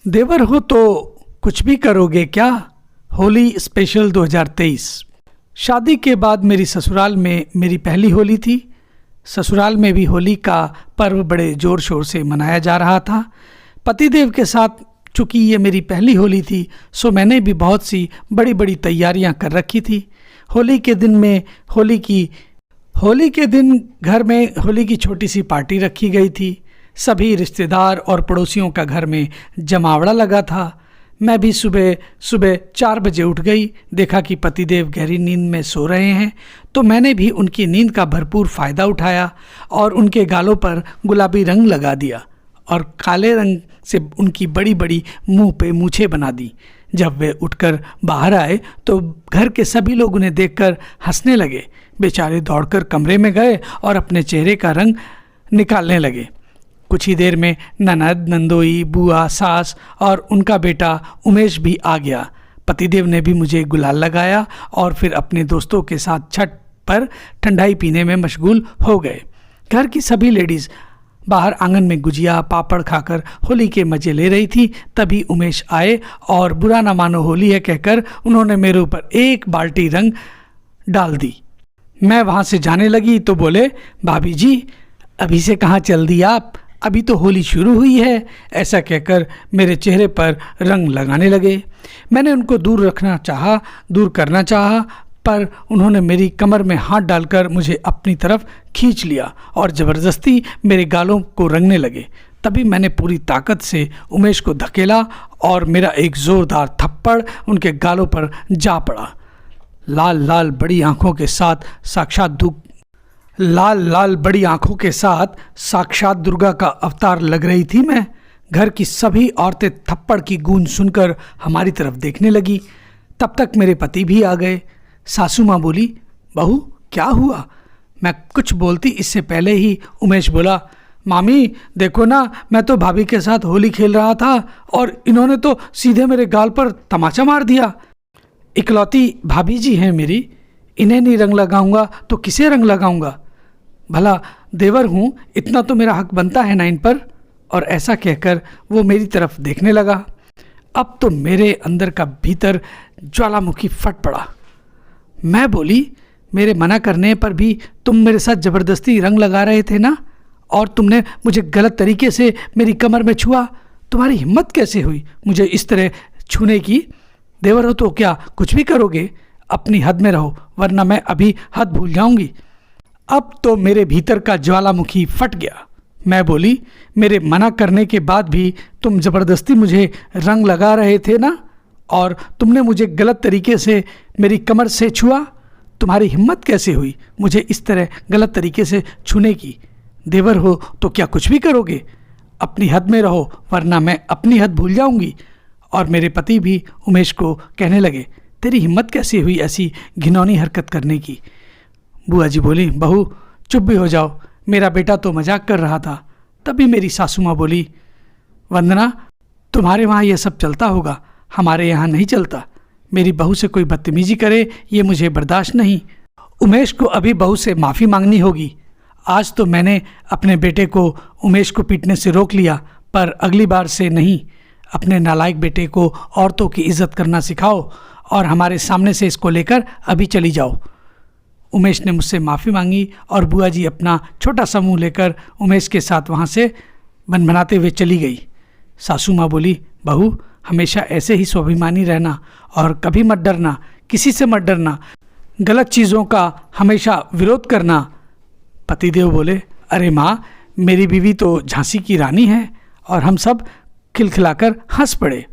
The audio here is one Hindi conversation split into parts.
देवर हो तो कुछ भी करोगे क्या? होली स्पेशल 2023। शादी के बाद मेरी ससुराल में मेरी पहली होली थी। ससुराल में भी होली का पर्व बड़े ज़ोर शोर से मनाया जा रहा था। पतिदेव के साथ चूँकि ये मेरी पहली होली थी, सो मैंने भी बहुत सी बड़ी बड़ी तैयारियां कर रखी थी। होली के दिन घर में होली की छोटी सी पार्टी रखी गई थी। सभी रिश्तेदार और पड़ोसियों का घर में जमावड़ा लगा था। मैं भी सुबह सुबह 4 बजे उठ गई। देखा कि पतिदेव गहरी नींद में सो रहे हैं, तो मैंने भी उनकी नींद का भरपूर फ़ायदा उठाया और उनके गालों पर गुलाबी रंग लगा दिया और काले रंग से उनकी बड़ी बड़ी मुंह पे मूछें बना दी। जब वे उठकर बाहर आए तो घर के सभी लोग उन्हें देखकर हंसने लगे। बेचारे दौड़कर कमरे में गए और अपने चेहरे का रंग निकालने लगे। कुछ ही देर में ननद, नंदोई, बुआ, सास और उनका बेटा उमेश भी आ गया। पतिदेव ने भी मुझे गुलाल लगाया और फिर अपने दोस्तों के साथ छत पर ठंडाई पीने में मशगूल हो गए। घर की सभी लेडीज़ बाहर आंगन में गुजिया पापड़ खाकर होली के मज़े ले रही थी। तभी उमेश आए और बुरा ना मानो होली है कहकर उन्होंने मेरे ऊपर एक बाल्टी रंग डाल दी। मैं वहाँ से जाने लगी तो बोले, भाभी जी अभी से कहाँ चल दी आप, अभी तो होली शुरू हुई है। ऐसा कहकर मेरे चेहरे पर रंग लगाने लगे। मैंने उनको दूर करना चाहा, पर उन्होंने मेरी कमर में हाथ डालकर मुझे अपनी तरफ खींच लिया और ज़बरदस्ती मेरे गालों को रंगने लगे। तभी मैंने पूरी ताकत से उमेश को धकेला और मेरा एक ज़ोरदार थप्पड़ उनके गालों पर जा पड़ा। लाल लाल बड़ी आंखों के साथ साक्षात दुर्गा का अवतार लग रही थी मैं। घर की सभी औरतें थप्पड़ की गूंज सुनकर हमारी तरफ देखने लगी। तब तक मेरे पति भी आ गए। सासू माँ बोली, बहू क्या हुआ? मैं कुछ बोलती इससे पहले ही उमेश बोला, मामी देखो ना, मैं तो भाभी के साथ होली खेल रहा था और इन्होंने तो सीधे मेरे गाल पर तमाचा मार दिया। इकलौती भाभी जी हैं मेरी, इन्हें नहीं रंग लगाऊंगा तो किसे रंग लगाऊंगा? भला देवर हूँ, इतना तो मेरा हक बनता है ना इन पर। और ऐसा कहकर वो मेरी तरफ देखने लगा। अब तो मेरे अंदर का भीतर ज्वालामुखी फट पड़ा। मैं बोली, मेरे मना करने पर भी तुम मेरे साथ ज़बरदस्ती रंग लगा रहे थे ना, और तुमने मुझे गलत तरीके से मेरी कमर में छुआ। तुम्हारी हिम्मत कैसे हुई मुझे इस तरह छूने की? देवर हो तो क्या कुछ भी करोगे? अपनी हद में रहो, वरना मैं अभी हद भूल जाऊंगी। अब तो मेरे भीतर का ज्वालामुखी फट गया। मैं बोली, मेरे मना करने के बाद भी तुम ज़बरदस्ती मुझे रंग लगा रहे थे ना, और तुमने मुझे गलत तरीके से मेरी कमर से छुआ। तुम्हारी हिम्मत कैसे हुई मुझे इस तरह गलत तरीके से छूने की? देवर हो तो क्या कुछ भी करोगे? अपनी हद में रहो, वरना मैं अपनी हद भूल जाऊंगी। और मेरे पति भी उमेश को कहने लगे, तेरी हिम्मत कैसे हुई ऐसी घिनौनी हरकत करने की? बुआ जी बोली, बहू चुप भी हो जाओ, मेरा बेटा तो मजाक कर रहा था। तभी मेरी सासू माँ बोली, वंदना तुम्हारे वहाँ यह सब चलता होगा, हमारे यहाँ नहीं चलता। मेरी बहू से कोई बदतमीजी करे ये मुझे बर्दाश्त नहीं। उमेश को अभी बहू से माफ़ी मांगनी होगी। आज तो मैंने अपने बेटे को उमेश को पीटने से रोक लिया, पर अगली बार से नहीं। अपने नालायक बेटे को औरतों की इज्जत करना सिखाओ और हमारे सामने से इसको लेकर अभी चली जाओ। उमेश ने मुझसे माफ़ी मांगी और बुआ जी अपना छोटा सा मुँह लेकर उमेश के साथ वहाँ से बनबनाते हुए चली गई। सासू माँ बोली, बहू हमेशा ऐसे ही स्वाभिमानी रहना और कभी मत डरना, किसी से मत डरना, गलत चीज़ों का हमेशा विरोध करना। पतिदेव बोले, अरे माँ मेरी बीवी तो झांसी की रानी है। और हम सब खिलखिलाकर हंस पड़े।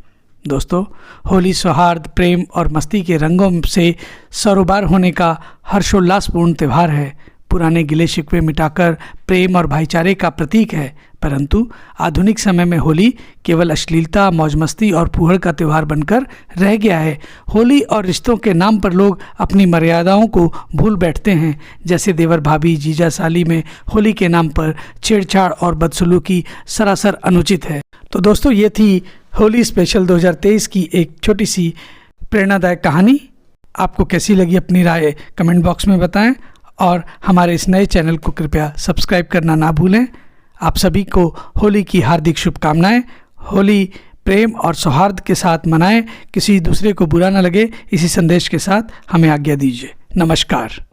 दोस्तों, होली सौहार्द, प्रेम और मस्ती के रंगों से सरोबार होने का हर्षोल्लासपूर्ण त्यौहार है। पुराने गिले शिकवे मिटाकर प्रेम और भाईचारे का प्रतीक है। परंतु आधुनिक समय में होली केवल अश्लीलता, मौज मस्ती और फूहड़ का त्यौहार बनकर रह गया है। होली और रिश्तों के नाम पर लोग अपनी मर्यादाओं को भूल बैठते हैं। जैसे देवर भाभी, जीजा साली में होली के नाम पर छेड़छाड़ और बदसलूकी सरासर अनुचित है। तो दोस्तों, ये थी होली स्पेशल 2023 की एक छोटी सी प्रेरणादायक कहानी। आपको कैसी लगी अपनी राय कमेंट बॉक्स में बताएं और हमारे इस नए चैनल को कृपया सब्सक्राइब करना ना भूलें। आप सभी को होली की हार्दिक शुभकामनाएं। होली प्रेम और सौहार्द के साथ मनाएं, किसी दूसरे को बुरा न लगे, इसी संदेश के साथ हमें आज्ञा दीजिए। नमस्कार।